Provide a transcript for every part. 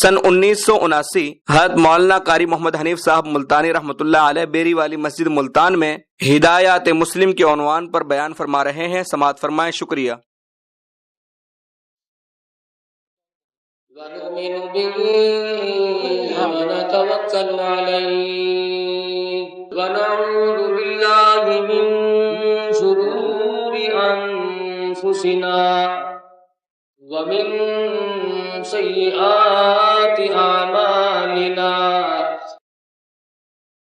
سن 1979 حضرت مولانا قاری محمد حنیف صاحب ملتانی رحمۃ اللہ علیہ بیری والی مسجد ملتان میں ہدایات مسلم کے عنوان پر بیان فرما رہے ہیں، سماعت فرمائیں۔ شکریہ۔ وَنُؤْمِنُ بِهِ وَنَتَوَكَّلُ عَلَيْهِ وَنَعُوذُ بِاللَّهِ مِن شُرُورِ أَنفُسِنَا وَمِن سَيِّئَاتِ أَعْمَالِنَا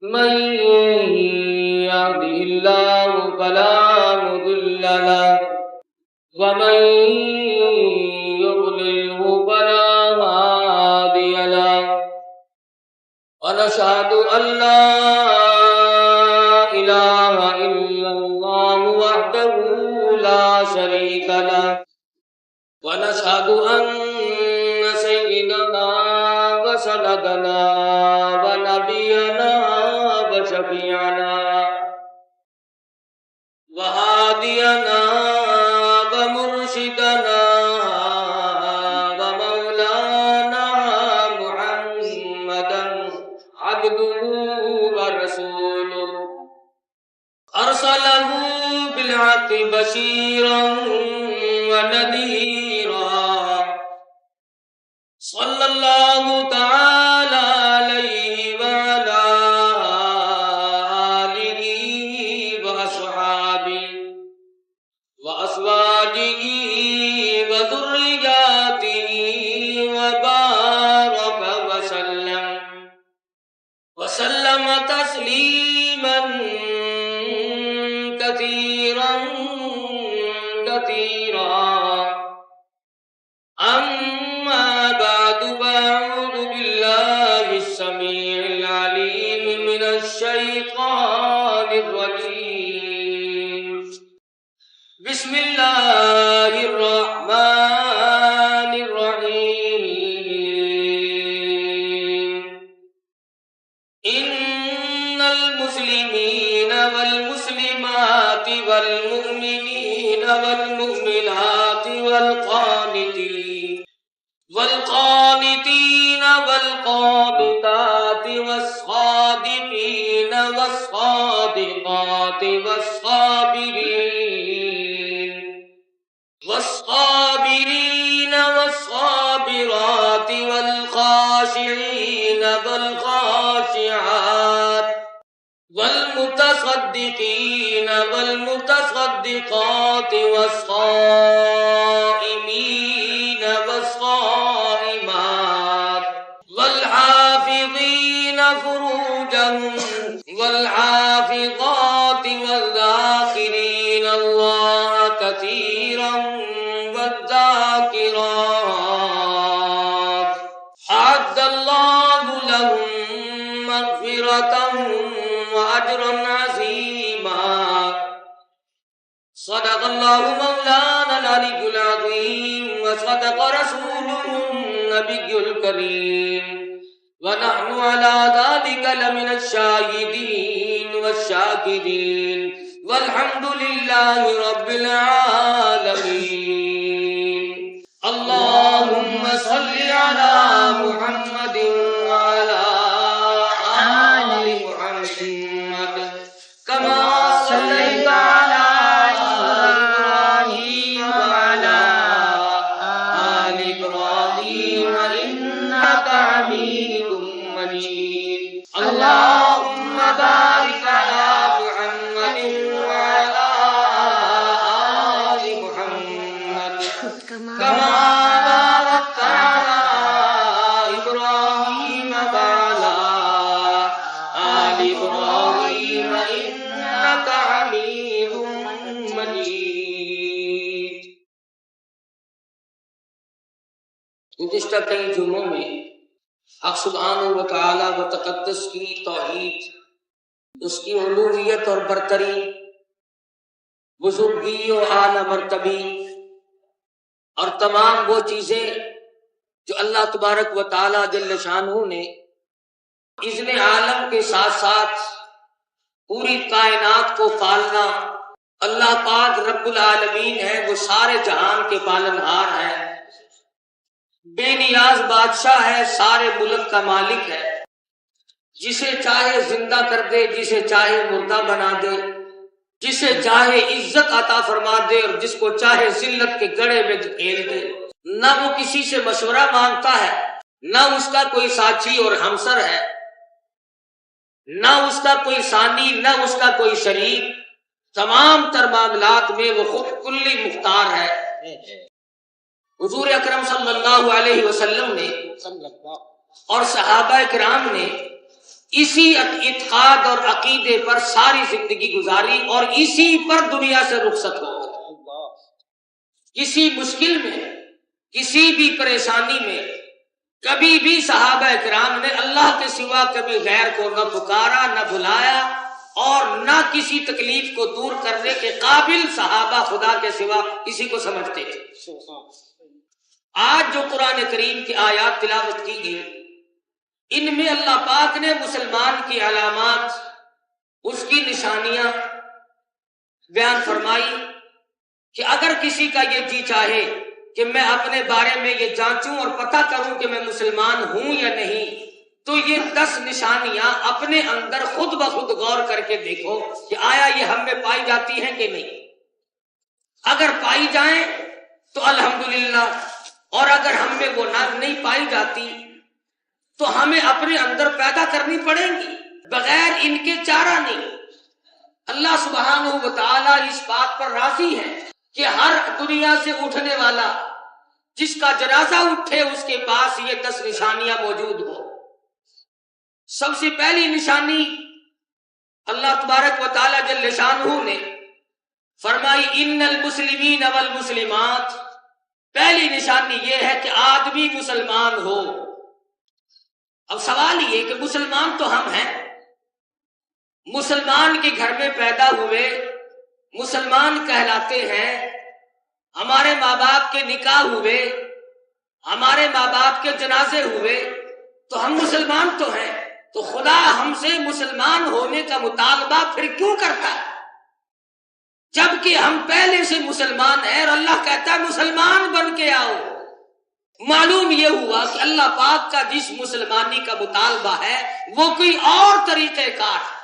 مَن يَهْدِهِ اللَّهُ فَلَا مُضِلَّ لَهُ وَمَن يُضْلِلْهُ فَلَا هَادِيَ لَهُ وَنَشْهَدُ أَن لَّا إِلَٰهَ إِلَّا اللَّهُ وَحْدَهُ لَا شَرِيكَ لَهُ وَنَشْهَدُ أَنَّ سَيِّدَنَا وَسَندَنَا وَنَبِيَّنَا وَشَفِيعَنَا وَهَادِيَنَا وَمُرْشِدَنَا وَمَوْلَانَا مُحَمَّدًا عَبْدُهُ وَرَسُولُهُ أَرْسَلَهُ بِالْحَقِّ بَشِيرًا وَنَذِيرًا صلى الله تعالى عليه وعلى آله وأصحابه وأزواجه وذرياته وبارك وسلم تسليما كثيرا أما بعد فأعوذ بالله السميع العليم من الشيطان الرجيم بسم الله الرحمن الرحيم إن المسلمين والمسلمات والمؤمنين والمؤمنات والقانتين والقانتات والصادقين والصادقات والصابرين والصابرات والخاشعين والخاشعات والمتصدقين والمتصدقات والصائمين والصائمات والحافظين فروجهم والحافظات والذاكرين الله كثيرا والذاكرات أعد الله لهم مغفرة وأجرا عظيما صدق الله مولانا العلي العظيم وصدق رسوله النبي الكريم ونحن على ذلك لمن الشاهدين والشاكرين والحمد لله رب العالمين اللهم صل على محمد وعلى آل محمد كما صليت على إبراهيم وعلى آل إبراهيم إنك حميد مجيد اللهم بارك على محمد وعلى آل محمد كما باركت على إبراهيم وعلى آل إبراهيم إنك حميد مجيد۔ گزشتہ کئی جمعوں میں حق سبحانہ و تعالی و تقدس کی توحید، اس کی الوہیت اور برتری، بزرگی و اعلیٰ مرتبی اور تمام وہ چیزیں جو اللہ تبارک و تعالی جل شانہ نے اذن عالم کے ساتھ ساتھ پوری کائنات کو پالنا، اللہ پاک رب العالمین ہے، وہ سارے جہان کے پالنہار ہیں، بے نیاز بادشاہ ہے، سارے ملک کا مالک ہے، جسے چاہے زندہ کر دے، جسے چاہے مردہ بنا دے، جسے چاہے عزت عطا فرما دے اور جس کو چاہے ذلت کے گڑھے میں دھکیل دے۔ نہ وہ کسی سے مشورہ مانگتا ہے، نہ اس کا کوئی ساتھی اور ہمسر ہے، نہ اس کا کوئی ثانی، نہ اس کا کوئی شریک، تمام تر معاملات میں وہ خود کلی مختار ہے۔ حضور اکرم صلی اللہ علیہ وسلم نے اور صحابہ کرام نے اسی اعتقاد اور عقیدے پر ساری زندگی گزاری اور اسی پر دنیا سے رخصت ہو۔ کسی مشکل میں، کسی بھی پریشانی میں کبھی بھی صحابہ کرام نے اللہ کے سوا کبھی غیر کو نہ پکارا، نہ بلایا، اور نہ کسی تکلیف کو دور کرنے کے قابل صحابہ خدا کے سوا کسی کو سمجھتے تھے۔ آج جو قرآن کریم کی آیات تلاوت کی گئی، ان میں اللہ پاک نے مسلمان کی علامات، اس کی نشانیاں بیان فرمائی کہ اگر کسی کا یہ جی چاہے کہ میں اپنے بارے میں یہ جانچوں اور پتہ کروں کہ میں مسلمان ہوں یا نہیں، تو یہ 10 نشانیاں اپنے اندر خود بخود غور کر کے دیکھو کہ آیا یہ ہم میں پائی جاتی ہیں کہ نہیں۔ اگر پائی جائیں تو الحمدللہ، اور اگر ہم میں وہ نہیں پائی جاتی تو ہمیں اپنے اندر پیدا کرنی پڑیں گی، بغیر ان کے چارہ نہیں۔ اللہ سبحانہ و تعالیٰ اس بات پر راضی ہے کہ ہر دنیا سے اٹھنے والا جس کا جنازہ اٹھے اس کے پاس یہ 10 نشانیاں موجود ہو۔ سب سے پہلی نشانی اللہ تبارک و تعالیٰ جل شانہ نے فرمائی ان المسلمین والمسلمات، پہلی نشانی یہ ہے کہ آدمی مسلمان ہو۔ اب سوال یہ کہ مسلمان تو ہم ہیں، مسلمان کے گھر میں پیدا ہوئے، مسلمان کہلاتے ہیں، ہمارے ماں باپ کے نکاح ہوئے، ہمارے ماں باپ کے جنازے ہوئے، تو ہم مسلمان تو ہیں، تو خدا ہم سے مسلمان ہونے کا مطالبہ پھر کیوں کرتا ہے جبکہ ہم پہلے سے مسلمان ہیں؟ اور اللہ کہتا ہے مسلمان بن کے آؤ۔ معلوم یہ ہوا کہ اللہ پاک کا جس مسلمانی کا مطالبہ ہے وہ کوئی اور طریقہ کار ہے۔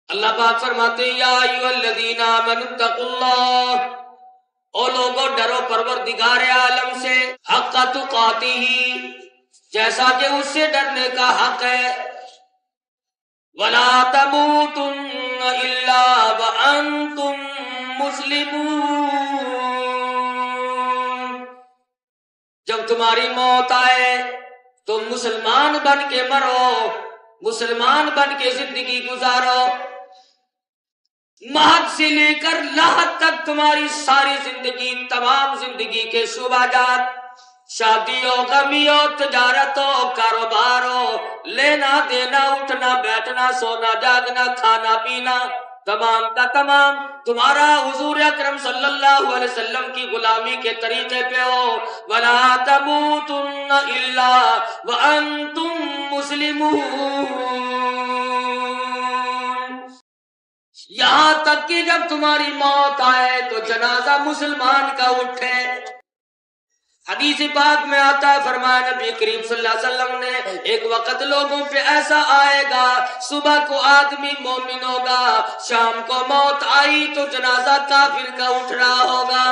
اللہ پاک فرماتے ہیں یا ایھا الذین آمنوا اتقوا اللہ، او لوگوں ڈرو پروردگار عالم سے، حق تقاتہ، جیسا کہ اس سے ڈرنے کا حق ہے، ولا تموتن الا وانتم مسلمون، جب تمہاری موت آئے تو مسلمان بن کے مرو، مسلمان بن کے زندگی گزارو۔ مہد سے لے کر لاحد تک تمہاری ساری زندگی، تمام زندگی کے شعبہ جات، شادی ہو، غمی ہو، تجارت ہو، کاروبار ہو، لینا دینا، اٹھنا بیٹھنا، سونا جاگنا، کھانا پینا، تمام کا تمام تمہارا حضور اکرم صلی اللہ علیہ وسلم کی غلامی کے طریقے پہ ہو۔ وَلَا تَمُوتُنَّ إِلَّا وَأَنْتُمْ مُسْلِمُونَ، یہاں تک کہ جب تمہاری موت آئے تو جنازہ مسلمان کا اٹھے۔ حدیث پاک میں آتا ہے، فرمایا نبی کریم صلی اللہ علیہ وسلم نے ایک وقت لوگوں پہ ایسا آئے گا، صبح کو آدمی مومن ہوگا، شام کو موت آئی تو جنازہ کافر کا اٹھ رہا ہوگا۔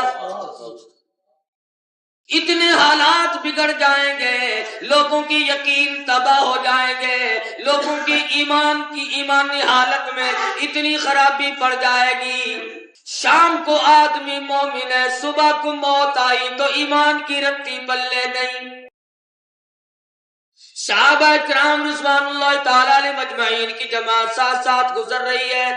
اتنے حالات بگڑ جائیں گے، لوگوں کی یقین تباہ ہو جائیں گے، لوگوں کی ایمانی حالت میں اتنی خرابی پڑ جائے گی۔ شام کو آدمی مومن ہے، صبح کو موت آئی تو ایمان کی رتی پلے نہیں۔ صحابہ کرام رضوان اللہ تعالی علیہ مجمعین کی جماعت ساتھ ساتھ گزر رہی ہے،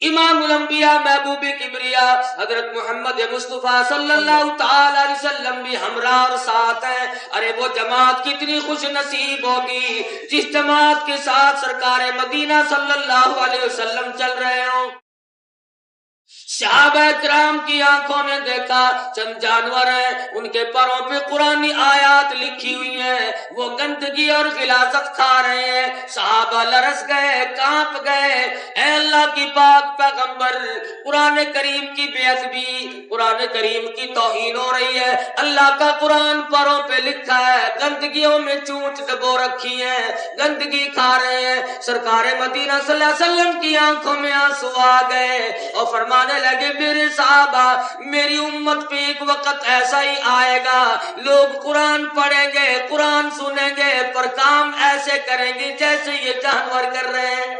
امام الانبیاء محبوب کبریا حضرت محمد مصطفیٰ صلی اللہ تعالی علیہ وسلم بھی ہمراہ اور ساتھ ہیں۔ ارے وہ جماعت کتنی خوش نصیب ہوگی جس جماعت کے ساتھ سرکار مدینہ صلی اللہ علیہ وسلم چل رہے ہوں۔ صحابہ کرام کی آنکھوں نے دیکھا چند جانور ہیں، ان کے پروں پہ قرآنی آیات لکھی ہوئی ہیں، وہ گندگی اور غلاظت کھا رہے ہیں۔ صحابہ لرز گئے، کانپ گئے۔ اے اللہ کی پاک پیغمبر، قرآن کریم کی بے ادبی، قرآن کریم کی توہین ہو رہی ہے۔ اللہ کا قرآن پروں پہ لکھا ہے، گندگیوں میں چونچ ڈبو رکھی ہے، گندگی کھا رہے ہیں۔ سرکار مدینہ صلی اللہ علیہ وسلم کی آنکھوں میں آنسو آ گئے اور فرمانے لگے میرے صحابہ، میری امت پہ ایک وقت ایسا ہی آئے گا، لوگ قرآن پڑھیں گے، قرآن سنیں گے، پر کام ایسے کریں گے جیسے یہ جانور کر رہے ہیں۔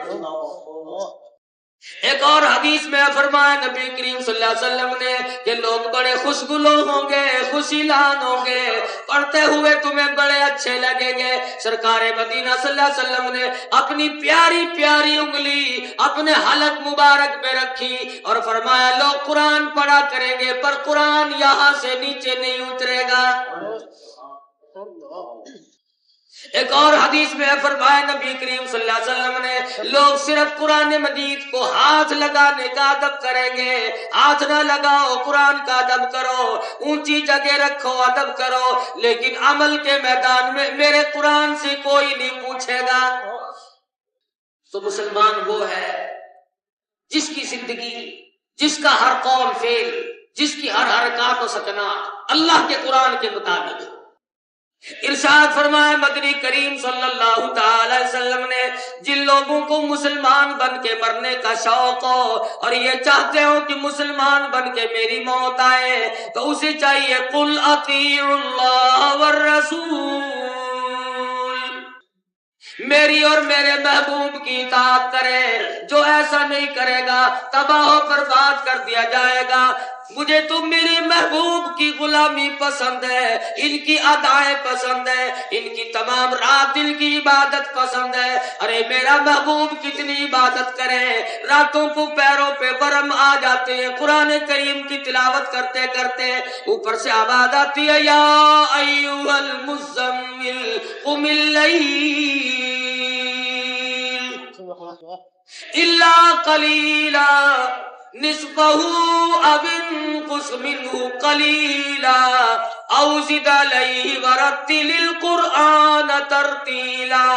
ایک اور حدیث میں فرمایا نبی کریم صلی اللہ علیہ وسلم نے کہ لوگ بڑے خوشگلو ہوں گے، خوشیلان ہوں گے، پڑھتے ہوئے تمہیں بڑے اچھے لگیں گے۔ سرکار مدینہ صلی اللہ علیہ وسلم نے اپنی پیاری پیاری انگلی اپنے حلق مبارک پہ رکھی اور فرمایا لوگ قرآن پڑھا کریں گے، پر قرآن یہاں سے نیچے نہیں اترے گا۔ ایک اور حدیث میں فرمایا نبی کریم صلی اللہ علیہ وسلم نے لوگ صرف قرآن مجید کو ہاتھ لگانے کا ادب کریں گے، ہاتھ نہ لگاؤ، قرآن کا ادب کرو، اونچی جگہ رکھو، ادب کرو، لیکن عمل کے میدان میں میرے قرآن سے کوئی نہیں پوچھے گا۔ تو مسلمان وہ ہے جس کی زندگی، جس کا ہر قول فعل، جس کی ہر حرکات و سکنات اللہ کے قرآن کے مطابق۔ ارشاد فرمایا مدنی کریم صلی اللہ تعالی وسلم نے جن لوگوں کو مسلمان بن کے مرنے کا شوق ہو اور یہ چاہتے ہو کہ مسلمان بن کے میری موت آئے، تو اسے چاہیے قل اطیعوا اللہ والرسول، میری اور میرے محبوب کی اطاعت کرے۔ جو ایسا نہیں کرے گا تباہ و برباد کر دیا جائے گا۔ مجھے تو میرے محبوب کی غلامی پسند ہے، ان کی ادائیں پسند ہے، ان کی تمام رات دل کی عبادت پسند ہے۔ ارے میرا محبوب کتنی عبادت کرے، راتوں کو پیروں پہ ورم آ جاتے ہیں قرآن کریم کی تلاوت کرتے کرتے، اوپر سے آواز آتی ہے یا ایھا المزمل قم اللیل الا قلیلا نصفه او انقص منه قلیلا او زد علیہ ورتل القرآن ترتیلا۔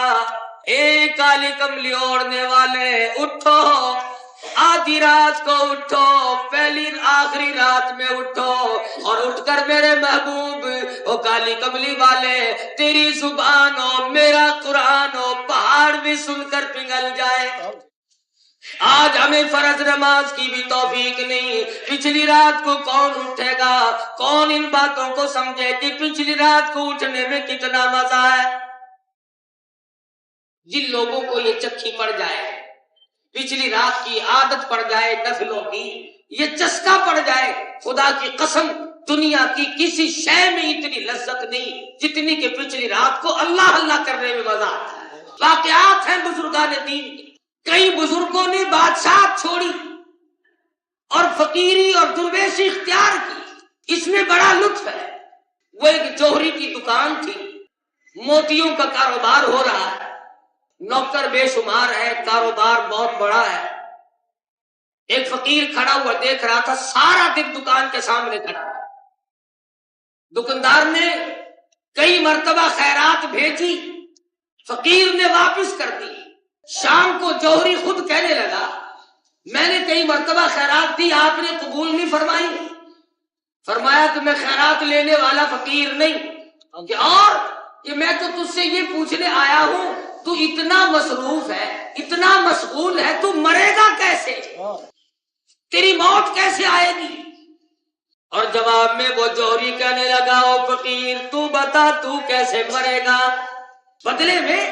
اے کالی کملی اوڑھنے والے اٹھو، آدھی رات کو اٹھو، پہلی آخری رات میں اٹھو اور اٹھ کر میرے محبوب او کالی کملی والے تیری زبان ہو، میرا قرآن ہو، پہاڑ بھی سن کر پگھل جائے۔ آج ہمیں فرض نماز کی بھی توفیق نہیں، پچھلی رات کو کون اٹھے گا، کون ان باتوں کو سمجھے کہ پچھلی رات کو اٹھنے میں کتنا مزہ ہے۔ جن لوگوں کو یہ چکی پڑ جائے، پچھلی رات کی عادت پڑ جائے، نفلوں کی یہ چسکا پڑ جائے، خدا کی قسم دنیا کی کسی شے میں اتنی لذت نہیں جتنی کہ پچھلی رات کو اللہ اللہ کرنے میں مزہ آتا ہے۔ واقعات ہیں بزرگان دین کے، کئی بزرگوں نے بادشاہ چھوڑی اور فقیری اور درویشی اختیار کی، اس میں بڑا لطف ہے۔ وہ ایک جوہری کی دکان تھی، موتیوں کا کاروبار ہو رہا ہے، نوکر بے شمار ہے، کاروبار بہت بڑا ہے۔ ایک فقیر کھڑا ہوا دیکھ رہا تھا، سارا دن دکان کے سامنے کھڑا۔ دکاندار نے کئی مرتبہ خیرات بھیجی، فقیر نے واپس کر دی۔ شام کو جوہری خود کہنے لگا میں نے کئی مرتبہ خیرات دی، آپ نے قبول نہیں فرمائی۔ فرمایا کہ میں خیرات لینے والا فقیر نہیں، کہ اور کہ میں تو تجھ سے یہ پوچھنے آیا ہوں تو اتنا مصروف ہے، اتنا مشغول ہے، تو مرے گا کیسے، تیری موت کیسے آئے گی؟ اور جواب میں وہ جوہری کہنے لگا او فقیر تو بتا تو کیسے مرے گا۔ بدلے میں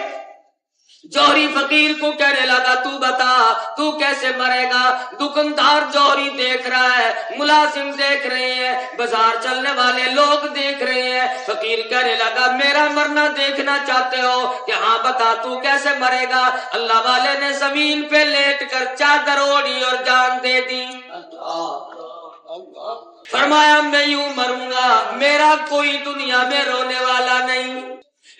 جوہری فقیر کو کہنے لگا تو بتا تو کیسے مرے گا۔ دکاندار جوہری دیکھ رہا ہے، ملازم دیکھ رہے ہیں، بازار چلنے والے لوگ دیکھ رہے ہیں۔ فقیر کہنے لگا میرا مرنا دیکھنا چاہتے ہو کہ ہاں بتا تو کیسے مرے گا۔ اللہ والے نے زمین پہ لیٹ کر چادر اوڑھی اور جان دے دی۔ فرمایا میں یوں مروں گا، میرا کوئی دنیا میں رونے والا نہیں،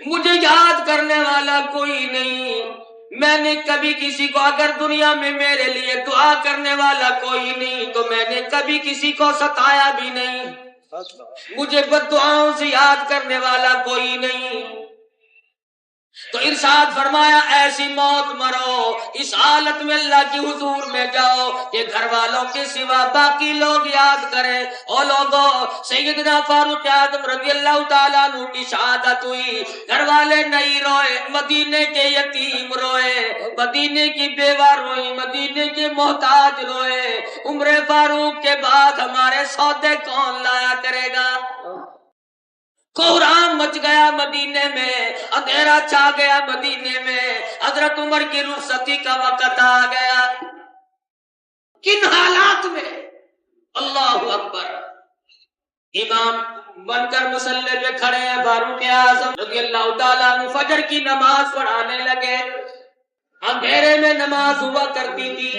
مجھے یاد کرنے والا کوئی نہیں، میں نے کبھی کسی کو، اگر دنیا میں میرے لیے دعا کرنے والا کوئی نہیں تو میں نے کبھی کسی کو ستایا بھی نہیں، مجھے بد دعاؤں سے یاد کرنے والا کوئی نہیں۔ تو ارشاد فرمایا ایسی موت مرو اس حالت میں اللہ کی حضور میں جاؤ کہ گھر والوں کے سوا باقی لوگ یاد کریں۔ او لوگوں، سیدنا فاروق اعظم رضی اللہ تعالیٰ عنہ کی شہادت ہوئی، گھر والے نہیں روئے، مدینے کے یتیم روئے، مدینے کی بیوہ روئی، مدینے کے محتاج روئے۔ عمر فاروق کے بعد ہمارے سودے کون لایا کرے گا؟ کوہرام مچ گیا مدینے میں، اندھیرا چھا گیا مدینے میں، حضرت عمر کی رخصتی کا وقت آ گیا۔ کن حالات میں؟ اللہ اکبر، امام بن کر مصلی پہ کھڑے ہیں فاروق اعظم رضی اللہ تعالیٰ عنہ، فجر کی نماز پڑھانے لگے۔ اندھیرے میں نماز ہوا کرتی تھی،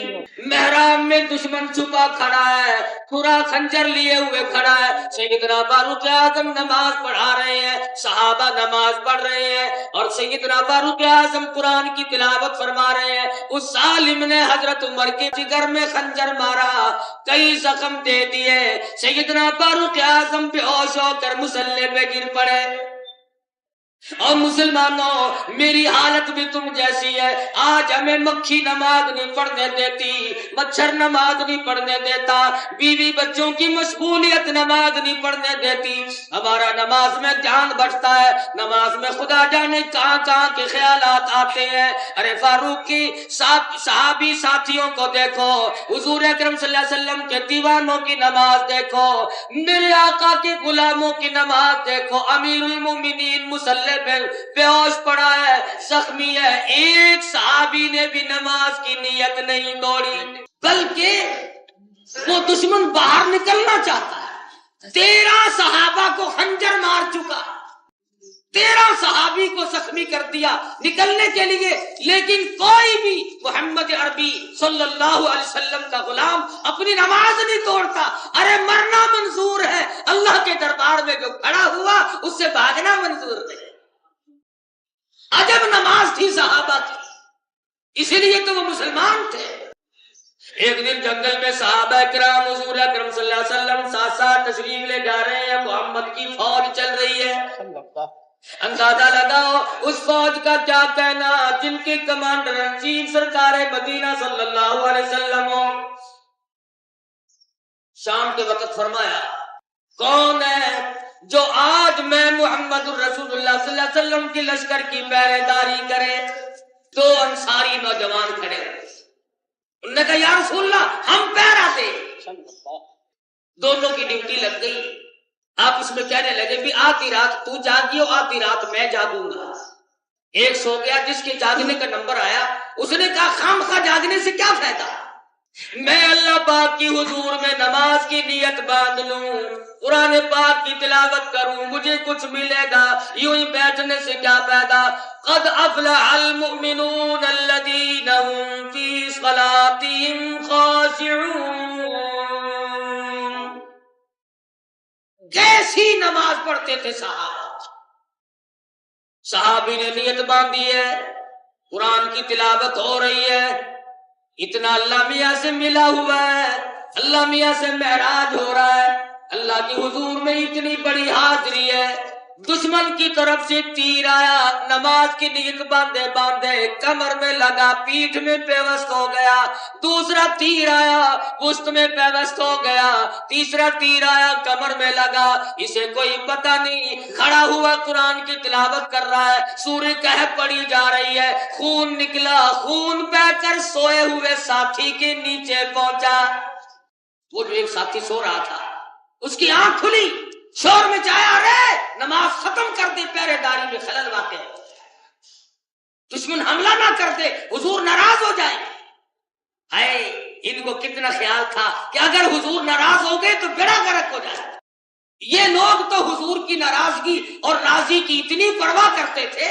محراب میں دشمن چھپا کھڑا ہے، پورا خنجر لیے ہوئے کھڑا ہے، سیدنا فاروق اعظم نماز پڑھا رہے ہیں، صحابہ نماز پڑھ رہے ہیں، اور سیدنا فاروق اعظم قرآن کی تلاوت فرما رہے ہیں۔ اس ظالم نے حضرت عمر کے جگر میں خنجر مارا، کئی زخم دے دیے، سیدنا فاروق اعظم بے ہوش ہو کر مصلی پہ گر پڑے۔ اور مسلمانوں، میری حالت بھی تم جیسی ہے، آج ہمیں مکھی نماز نہیں پڑھنے دیتی، مچھر نماز نہیں پڑھنے دیتا، بیوی بچوں کی مشغولیت نماز نہیں پڑھنے دیتی، ہمارا نماز میں دھیان بٹتا ہے، نماز میں خدا جانے کہاں کہاں کے خیالات آتے ہیں۔ ارے فاروق کی صحابی ساتھیوں کو دیکھو، حضور اکرم صلی اللہ علیہ وسلم کے دیوانوں کی نماز دیکھو، میرے آقا کے غلاموں کی نماز دیکھو، امیر المومنین مصلی بے ہوش پڑا ہے، زخمی ہے، ایک صحابی نے بھی نماز کی نیت نہیں توڑی، بلکہ وہ دشمن باہر نکلنا چاہتا ہے۔ 13 صحابہ کو خنجر مار چکا، 13 صحابی کو زخمی کر دیا نکلنے کے لیے، لیکن کوئی بھی محمد عربی صلی اللہ علیہ وسلم کا غلام اپنی نماز نہیں توڑتا۔ ارے مرنا منظور ہے، اللہ کے دربار میں جو کھڑا ہوا اس سے بھاگنا منظور ہے۔ عجب نماز تھی صحابہ کی، اسی لیے تو وہ مسلمان تھے۔ ایک دن جنگل میں صحابہ کرام حضور اکرم صلی اللہ علیہ وسلم ساتھ ساتھ تشریف لے جا رہے ہیں، محمد کی فوج چل رہی ہے، اندازہ لگاؤ اس فوج کا کیا کہنا جن کے کمانڈر ان چیف سرکار مدینہ صلی اللہ علیہ وسلم ہو۔ شام کے وقت فرمایا کون ہے جو آج میں محمد الرسول اللہ صلی اللہ علیہ وسلم کی لشکر کی پہرے داری کرے؟ 2 انصاری نوجوان کھڑے، انہوں نے کہا یا رسول اللہ ہم پہرا دے۔ دونوں کی ڈیوٹی لگ گئی، آپس میں کہنے لگے بھی آدھی رات تو جاگیو، آدھی رات میں جاگوں گا۔ ایک سو گیا، جس کے جاگنے کا نمبر آیا اس نے کہا خامخواہ جاگنے سے کیا فائدہ، میں اللہ پاک کی حضور میں نماز کی نیت باندھ لوں، قرآن پاک کی تلاوت کروں، مجھے کچھ ملے گا، یوں ہی بیٹھنے سے کیا فائدہ۔ قد افلح المؤمنون الذین هم فی صلاتهم خاشعون، کیسی نماز پڑھتے تھے صحابی نے نیت باندھی ہے، قرآن کی تلاوت ہو رہی ہے، اتنا اللہ میاں سے ملا ہوا ہے، اللہ میاں سے معراج ہو رہا ہے، اللہ کی حضور میں اتنی بڑی حاضری ہے، دشمن کی طرف سے تیر آیا، نماز کی نیت باندھے باندھے کمر میں لگا، پیٹھ میں پیوست ہو گیا، دوسرا تیر آیا پشت میں پیوست ہو گیا، تیسرا تیر آیا کمر میں لگا، اسے کوئی پتہ نہیں، کھڑا ہوا قرآن کی تلاوت کر رہا ہے، سورہ کہف پڑھی جا رہی ہے، خون نکلا، خون بہ کر سوئے ہوئے ساتھی کے نیچے پہنچا۔ وہ جو ایک ساتھی سو رہا تھا اس کی آنکھ کھلی، شور میں جایا، ارے نماز ختم کر دے، پہرے داری میں خلل واقع ہے، دشمن حملہ نہ کر دے، حضور ناراض ہو جائے۔ ہے ان کو کتنا خیال تھا کہ اگر حضور ناراض ہو گئے تو بیڑا غرق ہو جائے۔ یہ لوگ تو حضور کی ناراضگی اور راضی کی اتنی پرواہ کرتے تھے،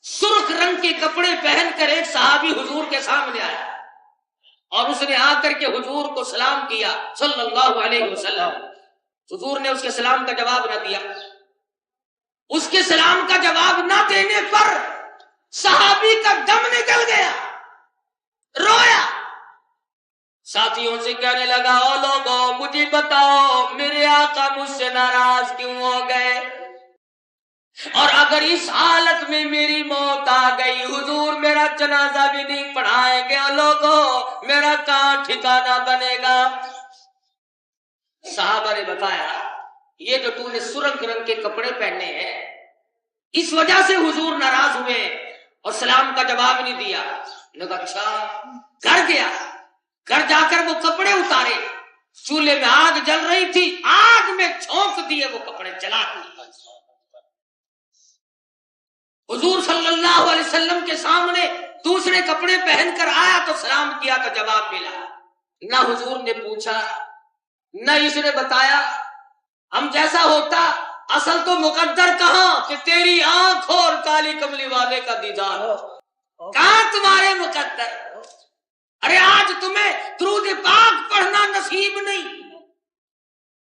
سرخ رنگ کے کپڑے پہن کر ایک صحابی حضور کے سامنے آیا اور اس نے آ کر کے حضور کو سلام کیا صلی اللہ علیہ وسلم۔ حضور نے اس کے سلام کا جواب نہ دیا، اس کے سلام کا جواب نہ دینے پر صحابی کا دم نکل گیا، رویا، ساتھیوں سے کہنے لگا او لوگوں مجھے بتاؤ میرے آقا مجھ سے ناراض کیوں ہو گئے، اور اگر اس حالت میں میری موت آ گئی حضور میرا جنازہ بھی نہیں پڑھائیں گے، او لوگوں میرا کہاں ٹھکانہ بنے گا؟ صحابہ نے بتایا یہ جو تو نے سرخ رنگ کے کپڑے پہنے ہیں اس وجہ سے حضور ناراض ہوئے اور سلام کا جواب نہیں دیا۔ لگا اچھا، گھر گیا، گھر جا کر وہ کپڑے اتارے، چولہے میں آگ جل رہی تھی، آگ میں چھونک دیے وہ کپڑے جلا دیے۔ حضور صلی اللہ علیہ وسلم کے سامنے دوسرے کپڑے پہن کر آیا تو سلام کیا تو جواب ملا، نہ حضور نے پوچھا نہ اس نے بتایا، ہم جیسا ہوتا اصل تو مقدر کہاں کہ تیری آنکھ اور کالی کملی والے کا دیدار ہو، کہاں تمہارے مقدر؟ ارے آج تمہیں درود پاک پڑھنا نصیب نہیں،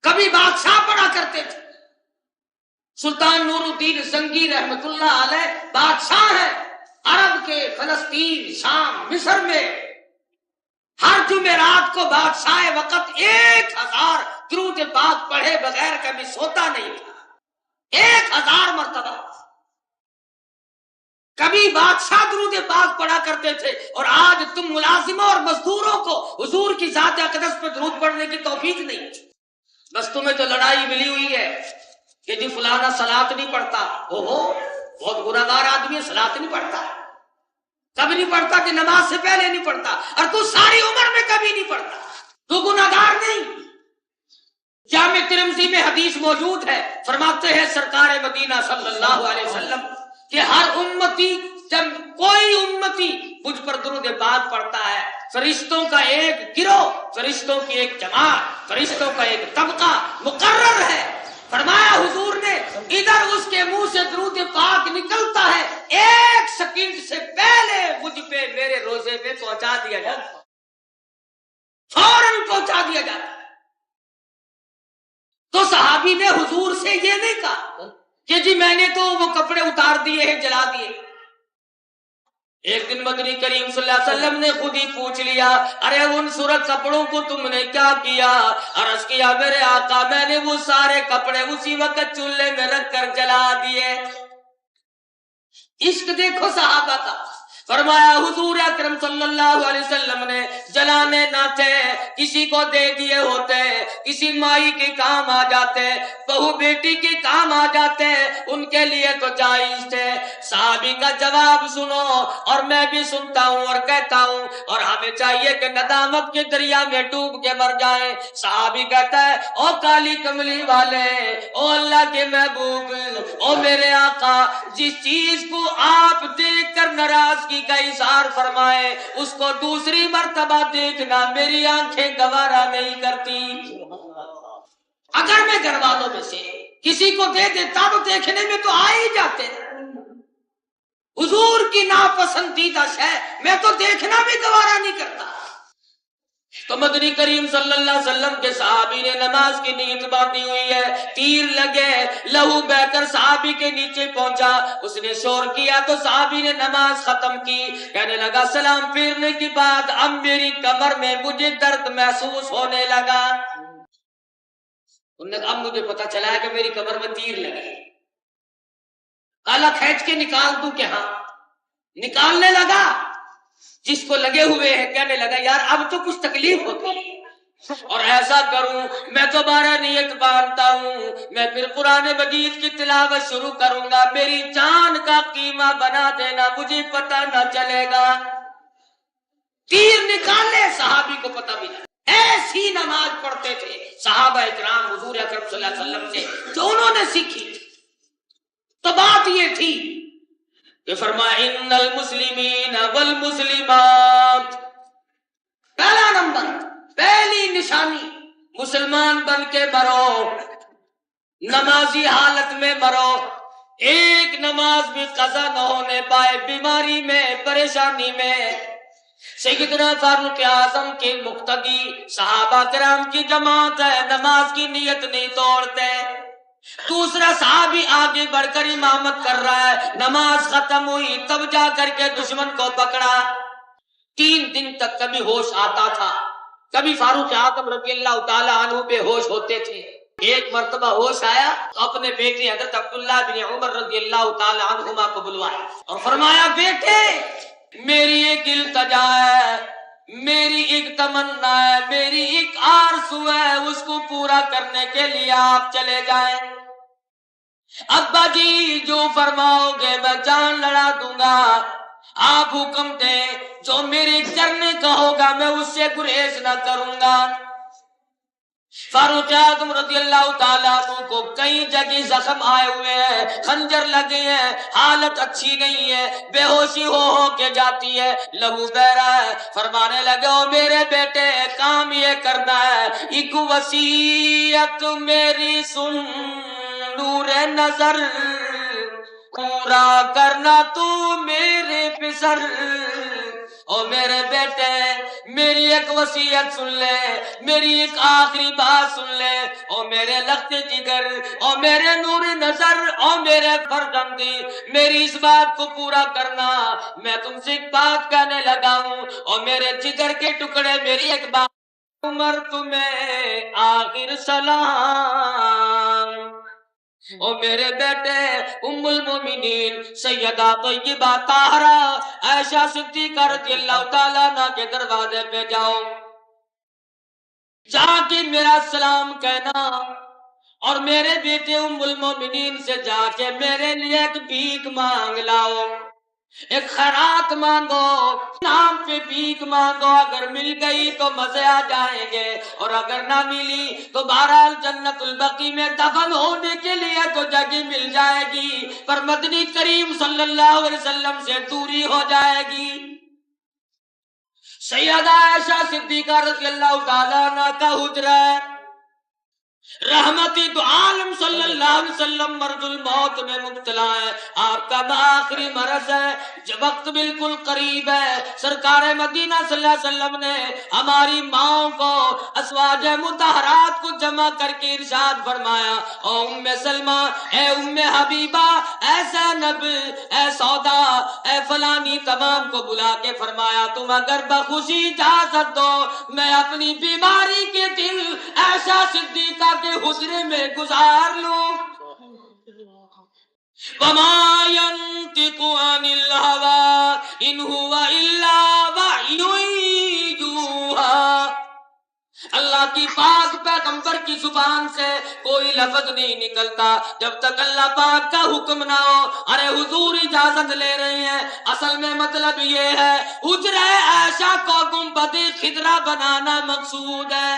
کبھی بادشاہ پڑھا کرتے تھے، سلطان نور الدین زنگی رحمت اللہ علیہ بادشاہ ہے عرب کے، فلسطین، شام، مصر میں، ہر جمعرات کو بادشاہ وقت 1000 درود پاک پڑھے بغیر کبھی سوتا نہیں تھا، 1000 مرتبہ، کبھی بادشاہ درود پاک پڑھا کرتے تھے، اور آج تم ملازموں اور مزدوروں کو حضور کی ذات اقدس پہ درود پڑھنے کی توفیق نہیں، بس تمہیں تو لڑائی ملی ہوئی ہے کہ جی فلانا صلاۃ نہیں پڑھتا، بہت گناہگار آدمی ہے، صلاۃ نہیں پڑھتا، کبھی نہیں پڑھتا کہ نماز سے پہلے نہیں پڑھتا، اور تو ساری عمر میں کبھی نہیں پڑھتا، تو گناہگار نہیں۔ جامع ترمذی میں حدیث موجود ہے، فرماتے ہیں سرکار مدینہ صلی اللہ علیہ وسلم کہ ہر امتی، جب کوئی امتی مجھ پر درود پاک پڑھتا ہے، فرشتوں کا ایک گروہ، فرشتوں کی ایک جماعت، فرشتوں کا ایک طبقہ مقرر ہے، فرمایا حضور نے ادھر اس کے منہ سے درود پاک نکلتا ہے، 1 سیکنڈ سے پہلے مجھ پہ میرے روزے میں پہنچا دیا جاتا ہے، فوراً پہنچا دیا جاتا ہے۔ تو صحابی نے حضور سے یہ نہیں کہا کہ جی میں نے تو وہ کپڑے اتار دیے ہیں، جلا دیے۔ ایک دن مدنی کریم صلی اللہ علیہ وسلم نے خود ہی پوچھ لیا، ارے ان سرخ کپڑوں کو تم نے کیا کیا؟ عرض کیا میرے آقا میں نے وہ سارے کپڑے اسی وقت چولہے میں رکھ کر جلا دیے۔ عشق دیکھو صحابہ کا، فرمایا حضور اکرم صلی اللہ علیہ وسلم نے جلانے نہ تھے، کسی کو دے دیے ہوتے، کسی مائی کے کام آ جاتے، بہو بیٹی کے کام آ جاتے، ان کے لیے تو جائز تھے۔ صحابی کا جواب سنو، اور میں بھی سنتا ہوں اور کہتا ہوں، اور ہمیں چاہیے کہ ندامت کے دریا میں ڈوب کے مر جائیں۔ صحابی کہتا ہے او کالی کملی والے، او اللہ کے محبوب، او میرے آقا، جس چیز کو آپ دیکھ کر ناراضگی کا اظہار فرمائے اس کو دوسری مرتبہ دیکھنا میری آنکھیں گوارا نہیں کرتی۔ اگر میں گھر والوں میں سے کسی کو دے دیتا تو دیکھنے میں تو آ ہی جاتے، حضور کی ناپسندیدہ شے میں تو دیکھنا بھی گوارا نہیں کرتا۔ تو مدنی کریم صلی اللہ علیہ وسلم کے صحابی نے نماز کی نیت باندھی ہوئی ہے، تیر لگے، لہو بہ کر صحابی کے نیچے پہنچا، اس نے شور کیا تو صحابی نے نماز ختم کی، کہنے لگا سلام پھیرنے کے بعد اب میری کمر میں مجھے درد محسوس ہونے لگا۔ انہوں نے کہا اب مجھے پتا چلا ہے کہ میری کمر میں تیر لگے، کالا کھینچ کے نکال دوں کہ ہاں، نکالنے لگا، جس کو لگے ہوئے ہیں کہنے لگا یار اب تو کچھ تکلیف ہوتی ہے، اور ایسا کروں میں دوبارہ نیت باندھتا ہوں، میں پھر قرآن مجید کی تلاوت شروع کروں گا، میری جان کا قیمہ بنا دینا، مجھے پتہ نہ چلے گا۔ تیر نکالنے صحابی کو پتہ بھی نہیں، ایسی نماز پڑھتے تھے صحابہ اکرام حضور اکرم صلی اللہ علیہ وسلم سے جو انہوں نے سیکھی۔ تو بات یہ تھی کہ فرمایا ان المسلمین والمسلمات، پہلا نمبر، پہلی نشانی، مسلمان بن کے مرو، نمازی حالت میں مرو، ایک نماز بھی قضا نہ ہونے پائے، بیماری میں، پریشانی میں۔ سیدنا فاروق اعظم کے مقتدی صحابہ کرام کی جماعت ہے، نماز کی نیت نہیں توڑتے، دوسرا صحابی آگے بڑھ کر امامت کر رہا ہے، نماز ختم ہوئی تب جا کر کے دشمن کو پکڑا۔ 3 دن تک کبھی ہوش آتا تھا، کبھی فاروق اعظم رضی اللہ تعالی عنہ بے ہوش ہوتے تھے۔ ایک مرتبہ ہوش آیا تو اپنے بیٹے حضرت عبداللہ بن عمر رضی اللہ تعالی عنہما کو بلوایا اور فرمایا، بیٹے میری ایک التجا ہے، میری ایک تمنا ہے، میری ایک آرزو ہے، اس کو پورا کرنے کے لیے آپ چلے جائیں۔ ابا جی جو فرماؤ گے میں جان لڑا دوں گا، آپ حکم دیں، جو میرے کرنے کا ہوگا میں اس سے گریز نہ کروں گا۔ فاروق اعظم رضی اللہ تعالیٰ عنہ کو کئی جگہ زخم آئے ہوئے ہیں، خنجر لگے ہیں، حالت اچھی نہیں ہے، بے ہوشی ہو کے جاتی ہے، لہو بہ رہا ہے۔ فرمانے لگے، او میرے بیٹے کام یہ کرنا ہے، ایک وصیت میری سن نور نظر، پورا کرنا تو میرے پسر۔ او میرے بیٹے میری ایک وصیت سن لے، میری ایک آخری بات سن لے، او میرے لخت جگر، او میرے نور نظر، او میرے فرزندی، میری اس بات کو پورا کرنا۔ میں تم سے ایک بات کہنے لگا ہوں، او میرے جگر کے ٹکڑے، میری ایک بات، عمر تمہیں آخر سلام۔ او میرے بیٹے ام المومنین سیدہ طیبہ طاہرہ عائشہ صدیقہ رضی اللہ تعالیٰ عنہ کے دروازے پہ جاؤ، جا کے میرا سلام کہنا، اور میرے بیٹے ام المومنین سے جا کے میرے لیے ایک بھیک مانگ لاؤ، ایک خیرات مانگو، نام پہ بھیک مانگو، اگر مل گئی تو مزے آ جائیں گے، اور اگر نہ ملی تو بہرحال جنت البقیع میں دفن ہونے کے لیے تو جگہ مل جائے گی، پر مدنی کریم صلی اللہ علیہ وسلم سے دوری ہو جائے گی۔ سیدہ عائشہ صدیقہ رضی اللہ تعالیٰ عنہ کا حجرہ ہے، رحمتی دو عالم صلی اللہ علیہ وسلم مرض الموت میں مبتلا ہے، آپ کا آخری مرض ہے، جب وقت بالکل قریب ہے، سرکار مدینہ صلی اللہ علیہ وسلم نے ہماری ماں کو ازواج مطہرات کو جمع کر کے ارشاد فرمایا، او ام سلمہ، اے ام حبیبہ، اے زینب، اے سودا، اے فلانی، تمام کو بلا کے فرمایا، تم اگر بخوشی اجازت دو میں اپنی بیماری کے دل عائشہ صدیقہ کے حجرے میں گزار لوں۔ وما ينطق عن الهوى ان هو الا وحی یوحی، اللہ کی پاک پیغمبر کی زبان سے کوئی لفظ نہیں نکلتا جب تک اللہ پاک کا حکم نہ ہو۔ ارے حضور اجازت لے رہے ہیں، اصل میں مطلب یہ ہے حجرہ عائشہ کو گنبد خضرا بنانا مقصود ہے۔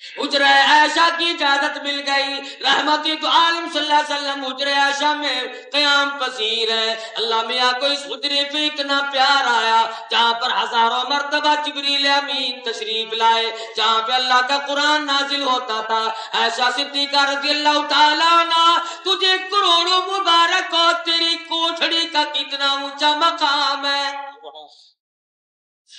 حجرہ عائشہ کی اجازت مل گئی، رحمتی تو عالم صلی اللہ علیہ وسلم حجرہ عائشہ میں قیام پذیر ہے۔ اللہ میاں کو اس حجرے پہ اتنا پیار آیا جہاں پر ہزاروں مرتبہ جبریل امین تشریف لائے، جہاں پہ اللہ کا قرآن نازل ہوتا تھا۔ عائشہ صدیقہ رضی اللہ تعالیٰ عنہ، تجھے کروڑوں مبارک ہو، تیری کوٹھڑی کا کتنا اونچا مقام ہے۔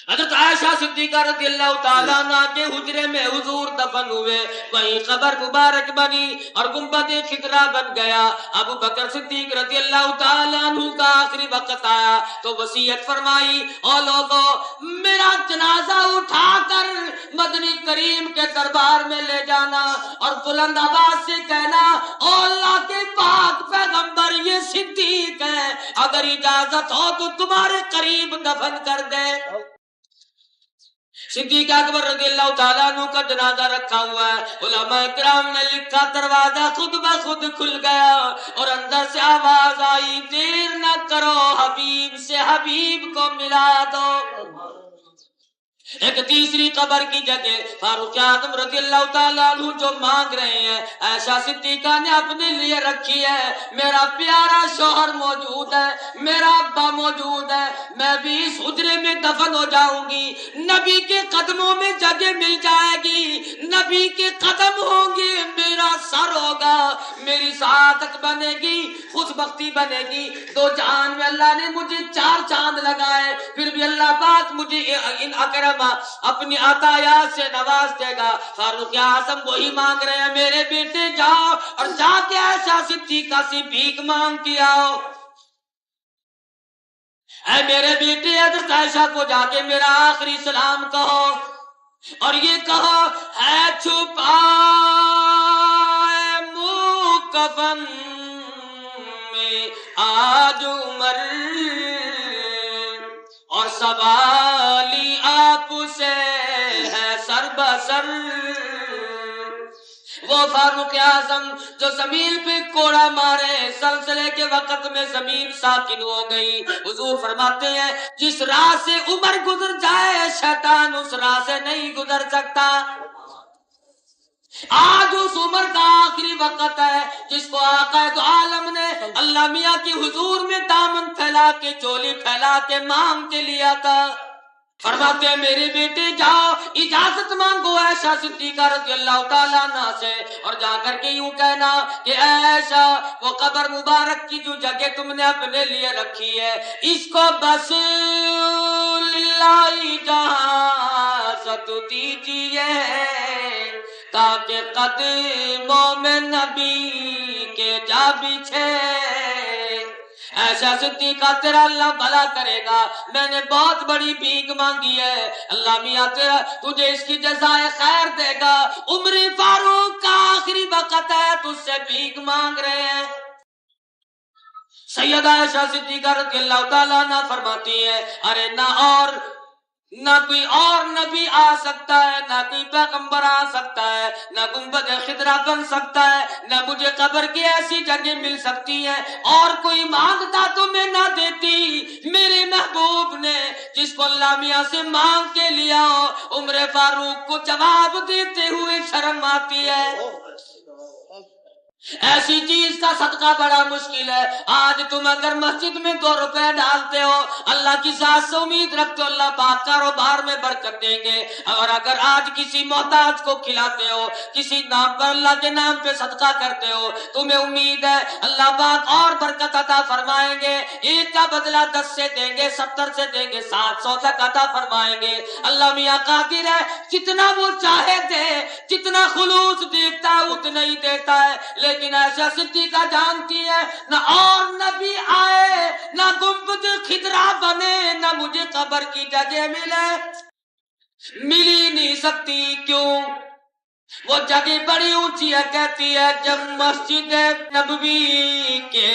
حضرت عائشہ صدیقہ رضی اللہ تعالیٰ عنہ کے حجرے میں حضور دفن ہوئے، وہیں قبر مبارک بنی اور گنبد خضرا بن گیا۔ ابو بکر صدیق رضی اللہ تعالیٰ عنہ کا آخری وقت آیا تو وصیت فرمائی، او لوگو میرا جنازہ اٹھا کر مدنی کریم کے دربار میں لے جانا اور بلند آواز سے کہنا، او اللہ کے پاک پیغمبر یہ صدیق ہے، اگر اجازت ہو تو تمہارے قریب دفن کر دے۔ صدیق اکبر رضی اللہ تعالیٰ عنہ کا جنازہ رکھا ہوا ہے، علماء کرام نے لکھا دروازہ خود بخود کھل گیا اور اندر سے آواز آئی، دیر نہ کرو، حبیب سے حبیب کو ملا دو۔ ایک تیسری قبر کی جگہ فاروق اعظم رضی اللہ تعالیٰ عنہ جو مانگ رہے ہیں، عائشہ صدیقہ نے اپنے لیے رکھی ہے، میرا پیارا شوہر موجود ہے، میرا ابا موجود ہے، میں بھی اس حجرے میں دفن ہو جاؤں گی، نبی کے قدموں میں جگہ مل جائے گی، نبی کے قدم ہوں گے، میرا سر ہوگا، میری سعادت بنے گی، خوش بختی بنے گی۔ دو جہان میں اللہ نے مجھے 4 چاند لگائے، پھر بھی اللہ پاک مجھے ان اکرم اپنی عطایات سے نواز دے گا۔ فاروق اعظم وہی مانگ رہے ہیں، میرے بیٹے جاؤ اور جا کے عائشہ صدیقہ سے بھیک مانگ کے آؤ۔ اے میرے بیٹے حضرت عائشہ کو جا کے میرا آخری سلام کہو، اور یہ کہو ہے چھپا منہ کفن میں آج عمر، اور سوالی آپ سے ہے سر بسر۔ وہ فاروق اعظم جو زمین پہ کوڑا مارے، زلزلے کے وقت میں زمین ساکن ہو گئی۔ حضور فرماتے ہیں جس راہ سے عمر گزر جائے شیطان اس راہ سے نہیں گزر سکتا۔ آج اس عمر کا آخری وقت ہے جس کو آقا دو عالم نے اللہ میاں کی حضور میں دامن پھیلا کے چولی پھیلا کے مانگ کے لیا تھا۔ فرماتے ہیں میرے بیٹے جاؤ اجازت مانگو عائشہ صدیقہ رضی اللہ تعالیٰ عنہ سے، اور جا کر کے یوں کہنا کہ اے عائشہ وہ قبر مبارک کی جو جگہ تم نے اپنے لیے رکھی ہے اس کو بس للہ اجازت دیجیے تاکہ قدموں میں نبی کے جا بچھے۔ عائشہ صدیقہ تیرا اللہ بھلا کرے گا، میں نے بہت بڑی بھیک مانگی ہے، اللہ میاں تیرا تجھے اس کی جزائے خیر دے گا۔ عمر فاروق کا آخری وقت ہے تجھ سے بھیک مانگ رہے ہیں۔ سیدہ عائشہ صدیقہ رضی اللہ تعالیٰ عنہ فرماتی ہے ارے نہ کوئی اور نبی آ سکتا ہے، نہ کوئی پیغمبر آ سکتا ہے، نہ گنبد خضرا بن سکتا ہے، نہ مجھے قبر کی ایسی جگہ مل سکتی ہے، اور کوئی مانگتا تو میں نہ دیتی۔ میرے محبوب نے جس کو اللہ میاں سے مانگ کے لیا عمر فاروق کو جواب دیتے ہوئے شرم آتی ہے۔ ایسی چیز کا صدقہ بڑا مشکل ہے۔ آج تم اگر مسجد میں 2 روپے ڈالتے ہو، اللہ کی ذات سے امید رکھتے ہو اللہ پاک کاروبار میں برکت دیں گے، اور اگر آج کسی محتاج کو کھلاتے ہو، کسی نام پر اللہ کے نام پہ صدقہ کرتے ہو، تمہیں امید ہے اللہ پاک اور برکت عطا فرمائیں گے۔ 1 کا بدلہ 10 سے دیں گے، 70 سے دیں گے، 700 تک عطا فرمائیں گے۔ اللہ میاں قادر ہے، جتنا وہ چاہے دے، جتنا خلوص دیتا ہے اتنا ہی دیتا ہے۔ لیکن عائشہ صدیقہ جانتی ہے نہ اور نبی آئے، نہ گنبد خضرا بنے، نہ مجھے قبر کی جگہ ملی نہیں سکتی۔ کیوں؟ وہ جگہ بڑی اونچی ہے، کہتی ہے جب مسجد نبوی کے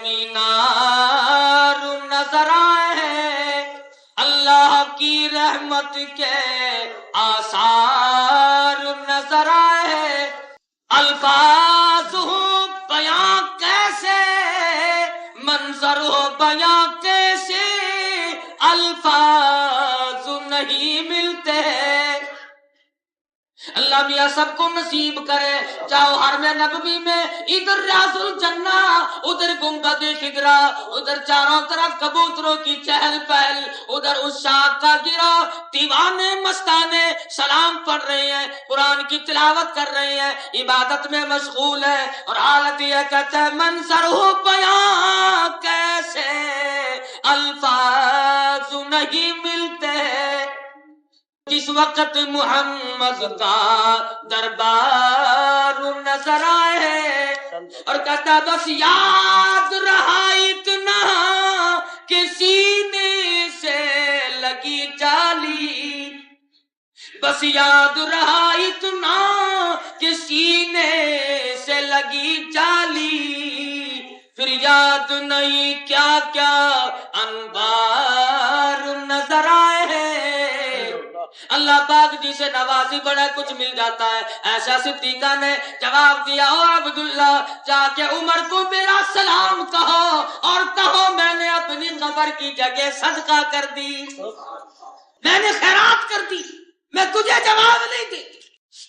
مینار نظر آئے، اللہ کی رحمت کے آثار نظر آئے، الفاظ ہو بیاں کیسے، منظر ہو بیاں کیسے، الفاظ نہیں ملتے۔ اللہ میاں سب کو نصیب کرے۔ جاؤ حرم نبوی میں، ادھر ریاض الجنہ، ادھر گنبد خضرا، ادھر چاروں طرف کبوتروں کی چہل پہل، ادھر اس شاخ کا گرا، دیوانے مستانے سلام پڑھ رہے ہیں، قرآن کی تلاوت کر رہے ہیں، عبادت میں مشغول ہے، اور حالت یہ کہتا ہے منظر ہو بیاں کیسے، الفاظ نہیں ملتے۔ جس وقت محمد کا دربار نظر آئے، اور کہتا بس یاد رہا اتنا کہ سینے سے لگی جالی، بس یاد رہا اتنا کہ سینے سے لگی جالی، پھر یاد نہیں کیا کیا انبار نظر آئے۔ اللہ پاک جی سے نوازی بڑا کچھ مل جاتا ہے۔ عائشہ صدیقہ نے جواب دیا او عبداللہ جا کے عمر کو میرا سلام کہو، اور کہو میں نے اپنی قبر کی جگہ صدقہ کر دی، میں نے خیرات کر دی، میں تجھے جواب نہیں دیتی۔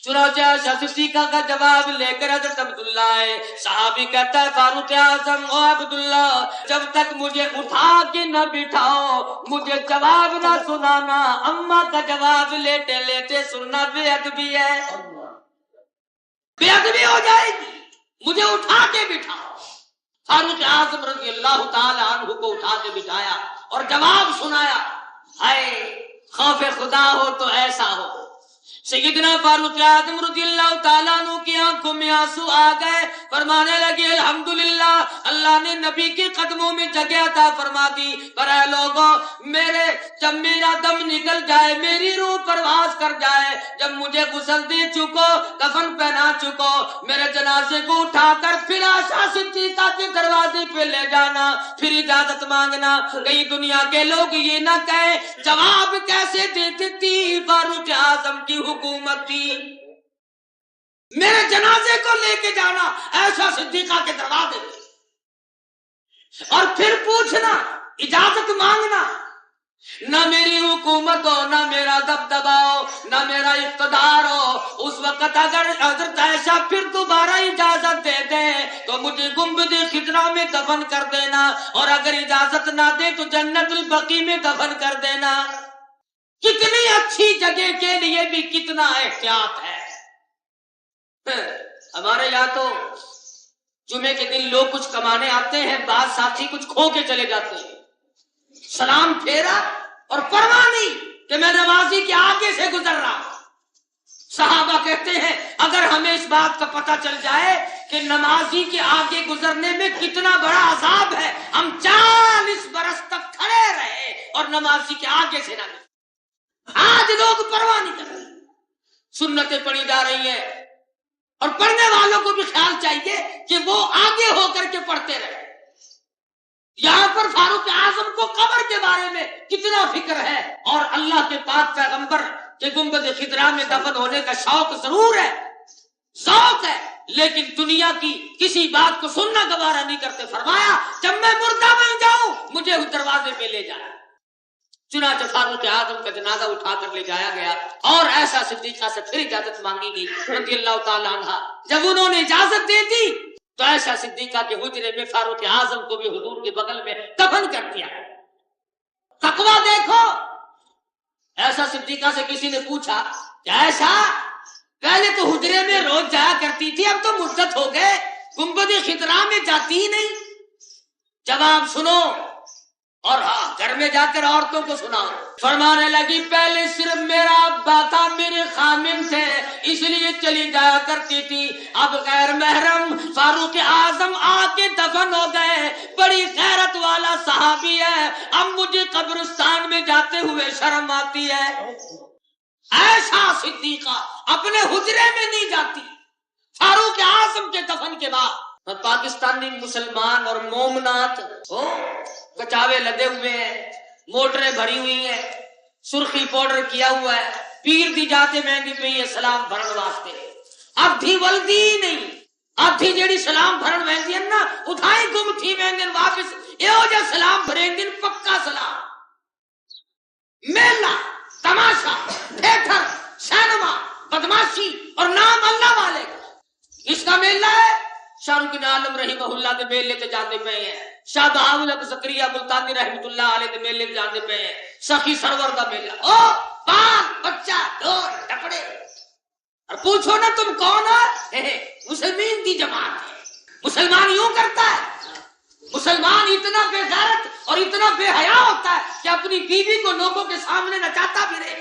چنانچہ عائشہ صدیقہ کا جواب لے کر حضرت عبداللہ آئے۔ صحابی کہتا ہے فاروق اعظم او عبداللہ جب تک مجھے اٹھا کے نہ بٹھاؤ مجھے جواب نہ سنانا، اماں کا جواب لیتے لیتے سننا بے ادبی ہے، بے ادبی ہو جائے گی، مجھے اٹھا کے بٹھاؤ۔ فاروق اعظم رضی اللہ تعالی عنہ کو اٹھا کے بٹھایا اور جواب سنایا۔ ہائے خوف خدا ہو تو ایسا ہو۔ سیدنا فاروق اعظم رضی اللہ تعالیٰ عنہ کی آنکھوں میں آنسو آ گئے، فرمانے لگے الحمدللہ اللہ نے نبی کے قدموں میں جگہ عطا فرما دی، پر اے لوگوں میرے جب میرا دم نکل جائے، میری روح پرواز کر جائے، جب مجھے غسل دے چکو، کفن پہنا چکو، میرے جنازے کو اٹھا کر پھر عائشہ صدیقہ کے دروازے پہ لے جانا، پھر اجازت مانگنا، کہیں دنیا کے لوگ یہ نہ کہیں جواب کیسے دیتی تھی فاروق اعظم کی حکومت تھی، میرے جنازے کو لے کے جانا عائشہ صدیقہ کے دروازے پہ، اور پھر پوچھنا، اجازت مانگنا، نہ میری حکومت ہو، نہ میرا دبدبا ہو، نہ میرا اقتدار ہو، اس وقت اگر حضرت عائشہ پھر دوبارہ اجازت دے دیں تو مجھے گنبد خضرا میں دفن کر دینا، اور اگر اجازت نہ دے تو جنت البقیع میں دفن کر دینا۔ کتنی اچھی جگہ کے لیے بھی کتنا احتیاط ہے۔ ہمارے یہاں تو جمعے کے دن لوگ کچھ کمانے آتے ہیں، بعض ساتھی کچھ کھو کے چلے جاتے ہیں، سلام پھیرا اور پرواہ نہیں کہ میں نمازی کے آگے سے گزر رہا ہوں۔ صحابہ کہتے ہیں اگر ہمیں اس بات کا پتہ چل جائے کہ نمازی کے آگے گزرنے میں کتنا بڑا عذاب ہے، ہم 40 برس تک کھڑے رہے اور نمازی کے آگے سے نہ گزرے۔ آج لوگ پرواہ نہیں کر رہے، سنتیں پڑھی جا رہی ہیں، اور پڑھنے والوں کو بھی خیال چاہیے کہ وہ آگے ہو کر کے پڑھتے رہے۔ یہاں پر فاروق اعظم کو قبر کے بارے میں کتنا فکر ہے، اور اللہ کے پاک پیغمبر کے گنبد خضرا میں دفن ہونے کا شوق ضرور ہے، ذوق ہے، لیکن دنیا کی کسی بات کو سننا گوارا نہیں کرتے۔ فرمایا جب میں مردہ بن جاؤں مجھے اس دروازے پہ لے جانا۔ چنانچہ فاروق اعظم کا جنازہ اٹھا کر لے جایا گیا، اور عائشہ صدیقہ سے پھر اجازت مانگی گئی رضی اللہ تعالیٰ عنہ۔ جب انہوں نے اجازت دے دی تو عائشہ صدیقہ کے حجرے میں فاروق اعظم کو بھی حضور کے بغل میں دفن کر دیا۔ تقویٰ دیکھو، عائشہ صدیقہ سے کسی نے پوچھا کہ عائشہ پہلے تو حجرے میں روز جایا کرتی تھی، اب تو مدت ہو گئے گنبد خضرا میں جاتی ہی نہیں، جواب سنو، اور ہاں گھر میں جا کر عورتوں کو سناؤ۔ فرمانے لگی پہلے صرف میرا ابا تھا، میرے خامن تھے، اس لیے چلی جایا کرتی تھی، اب غیر محرم فاروق اعظم آ کے دفن ہو گئے، بڑی غیرت والا صحابی ہے، اب مجھے قبرستان میں جاتے ہوئے شرم آتی ہے۔ عائشہ صدیقہ اپنے حجرے میں نہیں جاتی فاروق اعظم کے دفن کے بعد۔ پاکستانی مسلمان اور مومنات کچاوے لدے ہوئے ہیں، موٹریں بھری ہوئی ہیں، سرخی پاؤڈر کیا ہوا ہے، پیر دی جاتے مہنگی پہ یہ سلام بھرن واسطے، ادھی ولدی نہیں، ادھی جیڑی سلام بھرن ویندی ہے نا اٹھائیں گم تھی ویندن واپس، ایو جا سلام بھریندن پکا سلام۔ میلہ، تماشا، تھیٹر، سینما، بدماشی اور نام اللہ والے کا اس کا میلہ ہے۔ شاہ رخ عالم رحمہ اللہ دے میلے تے جاندے پے ہیں، شاہ بہاول زکریا ملتانی رحمۃ اللہ علیہ دے میلے تے جاندے پے ہیں، سخی سرور دا میلہ، او پاک بچہ ڈور ٹپڑے، اور پوچھو نا تم کون ہو؟ مسلمین کی جماعت ہے۔ مسلمان یوں کرتا ہے، مسلمان اتنا بے غیرت اور اتنا بے حیا ہوتا ہے کہ اپنی بیوی کو لوگوں کے سامنے نچاتا پھرے،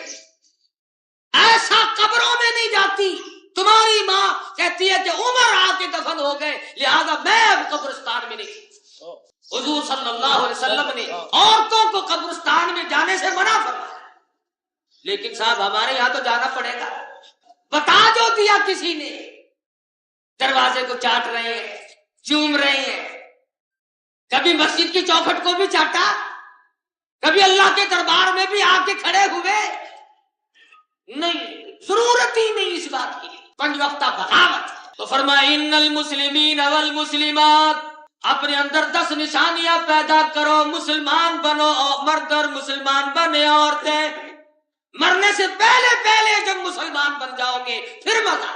ایسا قبروں میں نہیں جاتی۔ تمہاری ماں کہتی ہے کہ عمر آ کے دفن ہو گئے لہذا میں اب قبرستان میں نہیں۔ حضور صلی اللہ علیہ وسلم نے عورتوں کو قبرستان میں جانے سے منع فرمایا، لیکن صاحب ہمارے یہاں تو جانا پڑے گا۔ بتا جو دیا کسی نے، دروازے کو چاٹ رہے ہیں، چوم رہے ہیں، کبھی مسجد کی چوکھٹ کو بھی چاٹا، کبھی اللہ کے دربار میں بھی آ کے کھڑے ہوئے، نہیں، ضرورت ہی نہیں اس بات کی، پنج وقتہ بغاوت۔ تو فرمایا ان المسلمین والمسلمات، اپنے اندر 10 نشانیاں پیدا کرو، مسلمان بنو، مرد اور مسلمان بنے عورتیں، مرنے سے پہلے پہلے جب مسلمان بن جاؤ گے پھر مزہ۔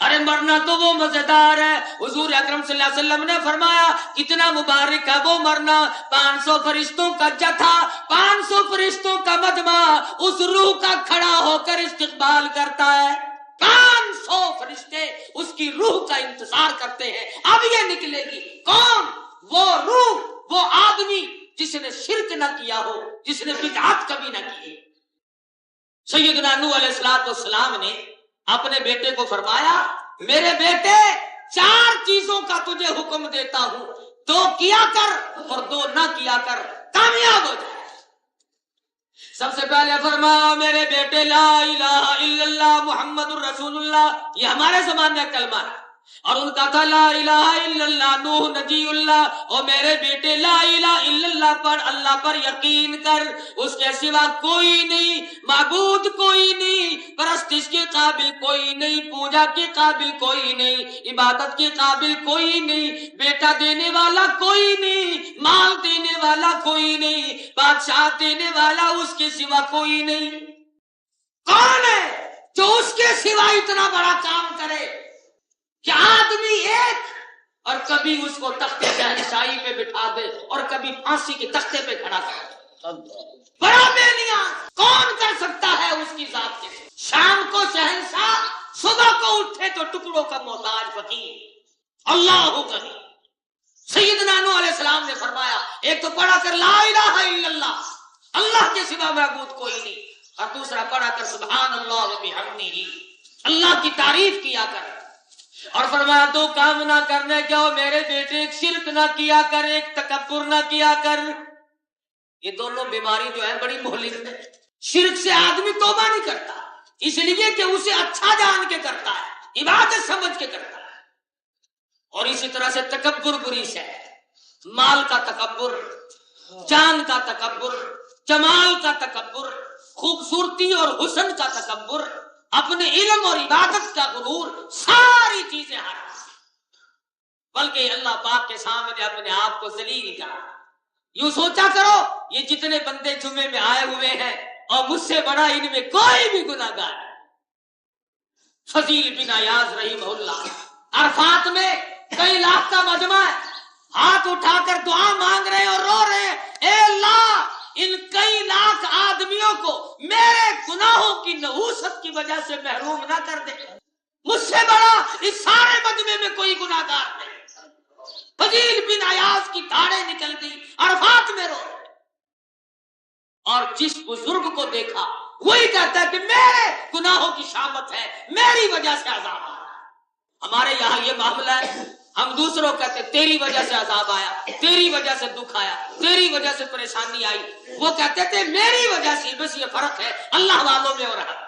ارے مرنا تو وہ مزیدار ہے، حضور اکرم صلی اللہ علیہ وسلم نے فرمایا کتنا مبارک ہے وہ مرنا، 500 فرشتوں کا جتھا، 500 فرشتوں کا مجمع اس روح کا کھڑا ہو کر استقبال کرتا ہے، 500 فرشتے اس کی روح کا انتظار کرتے ہیں، اب یہ نکلے گی کون؟ وہ روح، وہ آدمی جس نے شرک نہ کیا ہو، جس نے بدعت کبھی نہ کی۔ سیدنا نوح علیہ السلام نے اپنے بیٹے کو فرمایا میرے بیٹے 4 چیزوں کا تجھے حکم دیتا ہوں، 2 کیا کر اور 2 نہ کیا کر، کامیاب ہو جائے۔ سب سے پہلے فرمایا میرے بیٹے لا الہ الا اللہ محمد الرسول اللہ، یہ ہمارے زمانے کا کلمہ ہے، اور ان کا تھا لا الہ الا اللہ نوح نجی اللہ، اور میرے بیٹے لا الہ الا اللہ پر، اللہ پر یقین کر، اس کے سوا کوئی نہیں، معبود کوئی نہیں، پرستش کے قابل کوئی نہیں، پوجا کے قابل کوئی نہیں، عبادت کے قابل کوئی نہیں، بیٹا دینے والا کوئی نہیں، مال دینے والا کوئی نہیں، بادشاہ دینے والا اس کے سوا کوئی نہیں۔ کون ہے جو اس کے سوا اتنا بڑا کام کرے کہ آدمی ایک اور کبھی اس کو تختے شہنشاہی پہ بٹھا دے اور کبھی پھانسی کے تختے پہ کھڑا کر دے؟ بڑا بے نیاز کون کر سکتا ہے اس کی ذات کے؟ شام کو شہنشاہ، صبح کو اٹھے تو ٹکڑوں کا محتاج فقیر، اللہ غنی۔ سیدنا نوح علیہ السلام نے فرمایا ایک تو پڑھا کر لا الہ الا اللہ، اللہ کے سوا معبود کوئی نہیں، اور دوسرا پڑھا کر سبحان اللہ و بحمدہ، اللہ کی تعریف کیا کر، اور فرمایا 2 کام نہ کرنے کے ہو میرے بیٹے، ایک شرک نہ کیا کر، ایک تکبر نہ کیا کر۔ یہ دونوں بیماری جو ہے بڑی مہلک ہے۔ شرک سے آدمی توبہ نہیں کرتا، اس لیے کہ اسے اچھا جان کے کرتا ہے، عبادت سمجھ کے کرتا ہے، اور اسی طرح سے تکبر بری سے ہے، مال کا تکبر، جان کا تکبر، جمال کا تکبر، خوبصورتی اور حسن کا تکبر، اپنے علم اور عبادت کا غرور، ساری چیزیں حرام، بلکہ اللہ پاک کے سامنے اپنے آپ کو ذلیل کرا۔ یوں سوچا کرو یہ جتنے بندے جمعے میں آئے ہوئے ہیں اور مجھ سے بڑا ان میں کوئی بھی گناہگار ہے۔ فضیل بن عیاض رحمہ اللہ عرفات میں کئی لاکھ کا مجمع ہے، ہاتھ اٹھا کر دعا مانگ رہے ہیں اور رو رہے ہیں، اے اللہ ان کئی لاکھ آدمیوں کو میرے گناہوں کی نحوست کی وجہ سے محروم نہ کر دے، مجھ سے بڑا اس سارے مجمع میں کوئی گناہگار نہیں۔ فضیل بن عیاض کی داڑھیں نکل گئی، عرفات میں رو رہے، اور جس بزرگ کو دیکھا وہی کہتا ہے کہ میرے گناہوں کی شامت ہے، میری وجہ سے عذاب آیا۔ ہمارے یہاں یہ معاملہ ہے، ہم دوسروں کہتے تیری وجہ سے عذاب آیا، تیری وجہ سے دکھ آیا، تیری وجہ سے پریشانی آئی، وہ کہتے تھے میری وجہ سے، بس یہ فرق ہے اللہ والوں میں اور ہم۔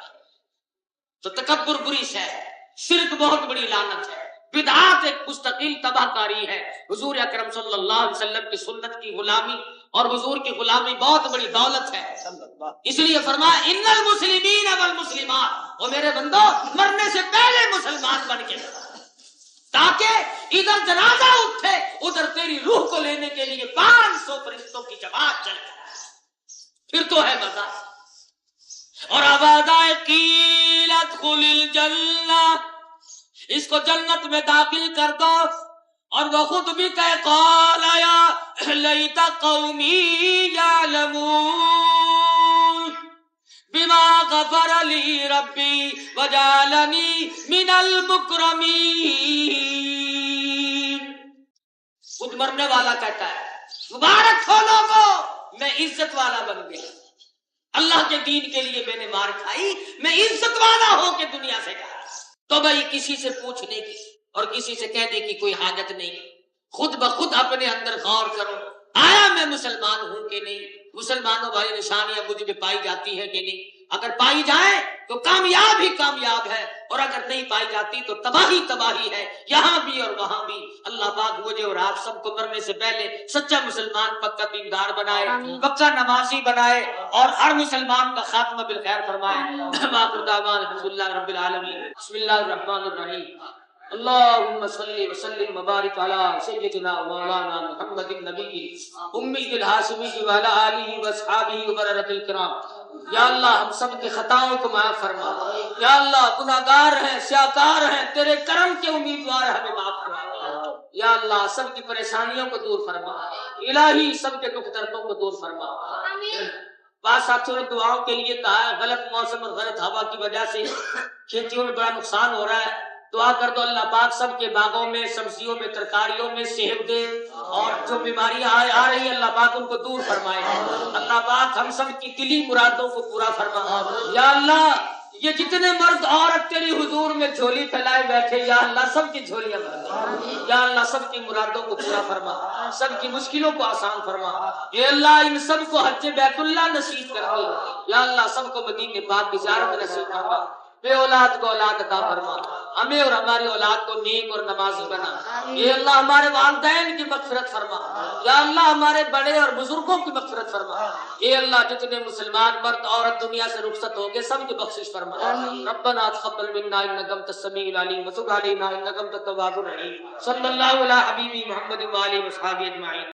تو تکبر بری سے ہے، شرک بہت بڑی لعنت ہے، بدعات ایک مستقل تباہ کاری ہے۔ حضور اکرم صلی اللہ علیہ وسلم کی سنت کی غلامی اور حضور کی غلامی بہت بڑی دولت ہے، اس لیے فرمایا ان المسلمین والمسلمات، اور میرے بندو مرنے سے پہلے مسلمان بن کے تاکہ ادھر جنازہ اٹھے ادھر تیری روح کو لینے کے لیے 500 فرشتوں کی جماعت چل جائے، پھر تو ہے مزہ۔ اور آبادائے قیل ادخل الجنہ، اس کو جنت میں داخل کر دو، اور وہ خود بھی کہ قال یا لیت قومی یعلمون بما غفر لی ربی وجعلنی من المکرمین۔ خود مرنے والا کہتا ہے مبارک ہو لوگوں میں عزت والا بن گیا، اللہ کے دین کے لیے میں نے مار کھائی، میں عزت والا ہو کے دنیا سے گیا۔ تو بھائی کسی سے پوچھنے کی اور کسی سے کہنے کی کوئی حاجت نہیں، خود بخود اپنے اندر غور کرو، آیا میں مسلمان ہوں کہ نہیں، مسلمانوں والی نشانیاں مجھ میں پائی جاتی ہے کہ نہیں، اگر پائی جائے تو کامیاب ہی کامیاب ہے، اور اگر نہیں پائی جاتی تو تباہی تباہی ہے، یہاں بھی اور وہاں بھی۔ اللہ پاک مجھے اور آپ سب کو مرنے سے پہلے سچا مسلمان، پکا دیندار بنائے، پکا نمازی بنائے، اور ہر مسلمان کا خاتمہ بالخیر فرمائے۔ باقر دعوان الحمدللہ رب العالمین۔ بسم اللہ الرحمن الرحیم۔ اللهم صل وسلم وبارك على سيدنا مولانا محمد النبي امي الهاشمي وعلى اله واصحابه وبررة الكرام۔ یا اللہ ہم سب کی خطاؤں کو معاف فرما، یا اللہ گناہگار ہیں، سیاکار ہیں، تیرے کرم کے امیدوار ہمیں معاف فرما، یا اللہ سب کی پریشانیوں کو دور فرما، الہی سب کے دکھ دردوں کو دور فرما۔ بعض ساتھیوں نے دعاؤں کے لیے کہا ہے غلط موسم اور غلط ہوا کی وجہ سے کھیتیوں میں بڑا نقصان ہو رہا ہے، دعا کر دو اللہ پاک سب کے باغوں میں، سبزیوں میں، ترکاریوں میں صحت دے، اور جو بیماریاں آ رہی ہیں اللہ پاک ان کو دور فرمائے۔ اللہ پاک ہم سب کی دلی مرادوں کو پورا فرما۔ یا اللہ یہ جتنے مرد عورت تیری حضور میں جھولی پھیلائے بیٹھے، یا اللہ سب کی جھولیاں بھر دے، یا اللہ سب کی مرادوں کو پورا فرما، سب کی مشکلوں کو آسان فرما۔ اے اللہ ان سب کو حج بیت اللہ نصیب کر دے، یا اللہ سب کو مدینے پاک کی زیارت نصیب فرما۔ بے اولاد کو اولاد عطا فرما، ہمیں اور ہماری اولاد کو نیک اور نمازی بنا۔ اے اللہ ہمارے والدین کی مغفرت فرما، یا اللہ ہمارے بڑے اور بزرگوں کی مغفرت فرما۔ اے اللہ جتنے مسلمان مرد عورت دنیا سے رخصت ہو گئے سب کی بخشش فرما۔ ربنا تقبل منا انک انت السمیع العلیم وتب علینا انک انت التواب الرحیم۔ صلی اللہ علی حبیبی محمد و آلہ و صحبہ اجمعین۔